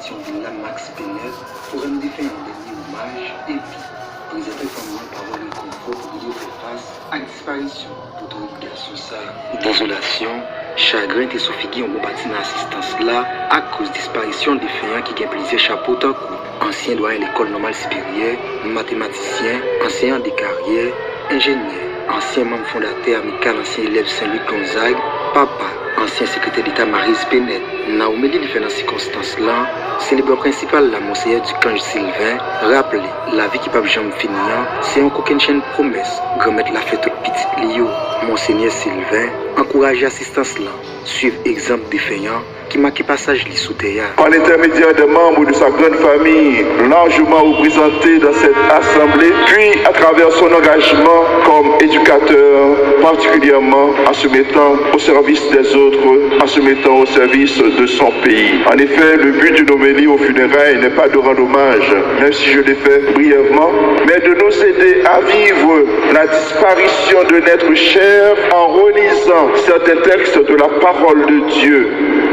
Pétionville, Max Pénet, pour un défait un dernier hommage et puis présenté comme une parole de confort pour lui faire face à la disparition pour toute obligation ça. Désolation, chagrin et Sophie ont bâti dans l'assistance là à cause de la disparition des défaillants qui ont plaisir chapeau tant coup. Ancien doyen de l'école normale supérieure, mathématicien, enseignant des carrières, ingénieur, ancien membre fondateur amical, ancien élève Saint-Louis Gonzague, papa, ancien secrétaire d'État Maryse Pénet. Naomi dit fait dans ces circonstances-là, célèbre principal la Monseigneur du Cange Sylvain, rappelez, la vie qui peut jamais finir, c'est un coquin chaîne promesse, remettre la fête au petit Lio. Monseigneur Sylvain, encourager assistance là, suivre exemple défaillant, qui marque passage li sous terre. Par l'intermédiaire des membres de sa grande famille, largement représentés dans cette assemblée, puis à travers son engagement comme éducateur, particulièrement en se mettant au service des autres, en se mettant au service de son pays. En effet, le but d'une homélie aux funérailles n'est pas de rendre hommage, même si je l'ai fait brièvement, mais de nous aider à vivre la disparition de l'être cher en relisant certains textes de la parole de Dieu,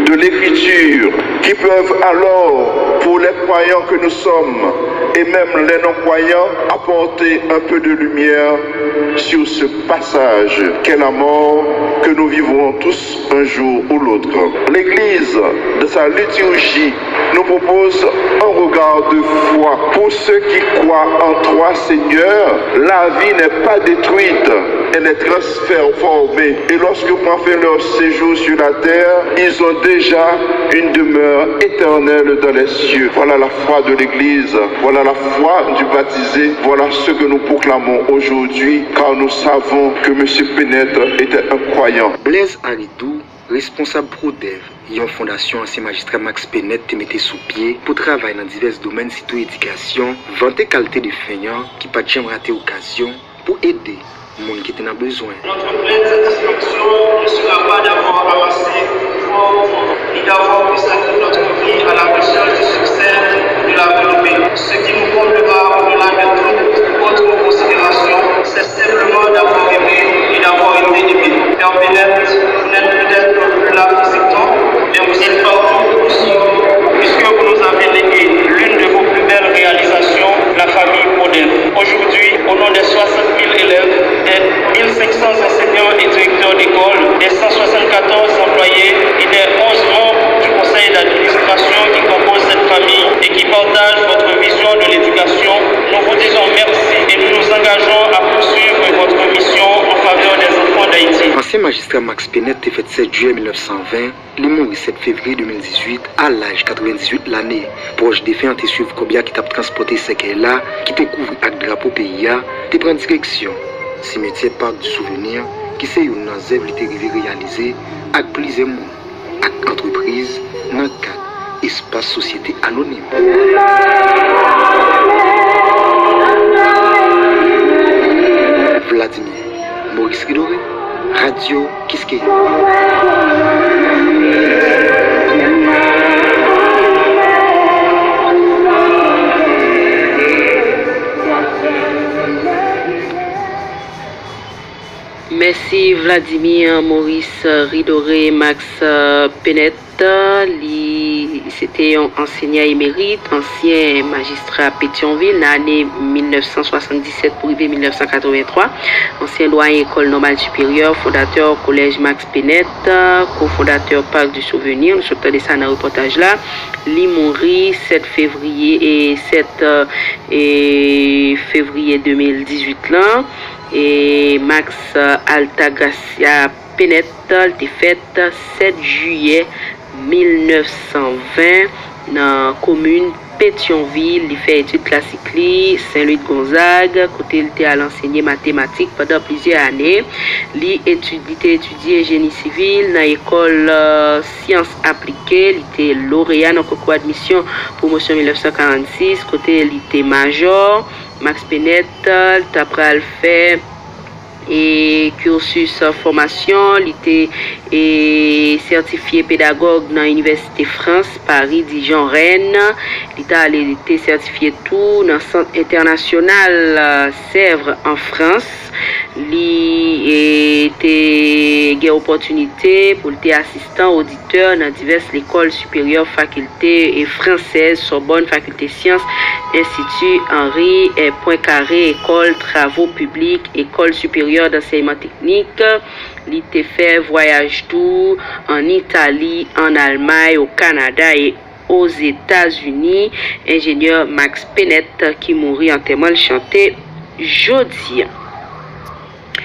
de l'Écriture, qui peuvent alors, pour les croyants que nous sommes, et même les non-croyants, apporter un peu de lumière sur ce passage qu'est la mort, que nous vivrons tous un jour ou l'autre. L'Église, de sa liturgie, nous propose un regard de foi. Pour ceux qui croient en toi, Seigneur, la vie n'est pas détruite, elle est transformée. Et lorsqu'ils ont fait leur séjour sur la terre, ils ont déjà une demeure éternelle dans les cieux. Voilà la foi de l'Église, voilà la foi du baptisé, voilà ce que nous proclamons aujourd'hui, car nous savons que M. Pénet était un croyant. Blaise Haridou, responsable ProDev, une fondation ancien magistrat Max Pénet te mettait sous pied pour travailler dans divers domaines citoyen éducation, vanter qualité de feignant qui pas jamais raté occasion pour aider les gens qui étaient dans besoin. Notre pleine satisfaction ne sera pas d'avoir amassé ni d'avoir consacré notre vie à la recherche du succès de la renommée. Ce qui nous comblera au-delà de toute autre considération, c'est simplement d'avoir aimé et d'avoir été aimé. Père Pénet, vous n'êtes peut-être plus là physiquement, mais vous êtes partout aussi, puisque vous nous avez légué l'une de vos plus belles réalisations, la famille ProDev. Aujourd'hui, au nom des 60 000 élèves, des 1500 enseignants et directeurs d'école, des 174 employés et des 11 membres du conseil d'administration qui composent cette famille et qui partagent votre vision de l'éducation, nous vous disons merci et nous nous engageons à poursuivre votre mission en faveur des enfants d'Haïti. Ancien magistrat Max Pénet est fait 7 juillet 1920, il est mort le 7 février 2018 à l'âge 98 l'année. Proche des faits, on te suivre combien qui t'a transporté ce qu'elle là, qui te couvre avec drapeau pays, te prend direction. Cimetière Parc du Souvenir, qui c'est une œuvre qui est réalisée avec plusieurs monde, avec entreprise, dans le cadre espace société anonyme. Vladimir Maurice Ridoré, Radio Kiske. Merci Vladimir Maurice Ridoré Max Pénet. C'était un enseignant émérite, ancien magistrat à Pétionville, l'année 1977 pour arriver 1983, ancien doyen école normale supérieure, fondateur collège Max Pénet, cofondateur Parc du Souvenir. Nous sommes de ça dans le reportage là. Limouri 7 février et 7 février 2018 là. Et Max Altagracia Pénet était fait 7 juillet 1920 dans la commune Pétionville. Il fait études classiques Saint-Louis de Gonzague, côté il était à l'enseigner mathématiques pendant plusieurs années. Il étudié génie civil dans l'école sciences appliquées. Il était lauréat dans le concours admission promotion 1946, côté il était major. Max Pénet, t'as fait et cursus formation, il était certifié pédagogue dans l'Université France, Paris, Dijon, Rennes. Il était certifié tout dans le Centre international, ', Sèvres, en France. Il était certifié tout dans le Centre international, ', Sèvres, en France. Il était certifié tout dans le Centre international, ', Sèvres, en France. Il était certifié tout dans le Centre international, ', Sèvres, en France. Il était certifié tout dans le Centre international, ', Sèvres, en France. Il était des opportunités pour être assistant auditeur dans diverses écoles supérieures, facultés et françaises, Sorbonne, faculté sciences, Institut Henri Poincaré, école travaux publics, école supérieure d'enseignement technique. Il a fait voyage tour en Italie, en Allemagne, au Canada et aux États-Unis. Ingénieur Max Pennet qui mourit en témoin chanté jeudi.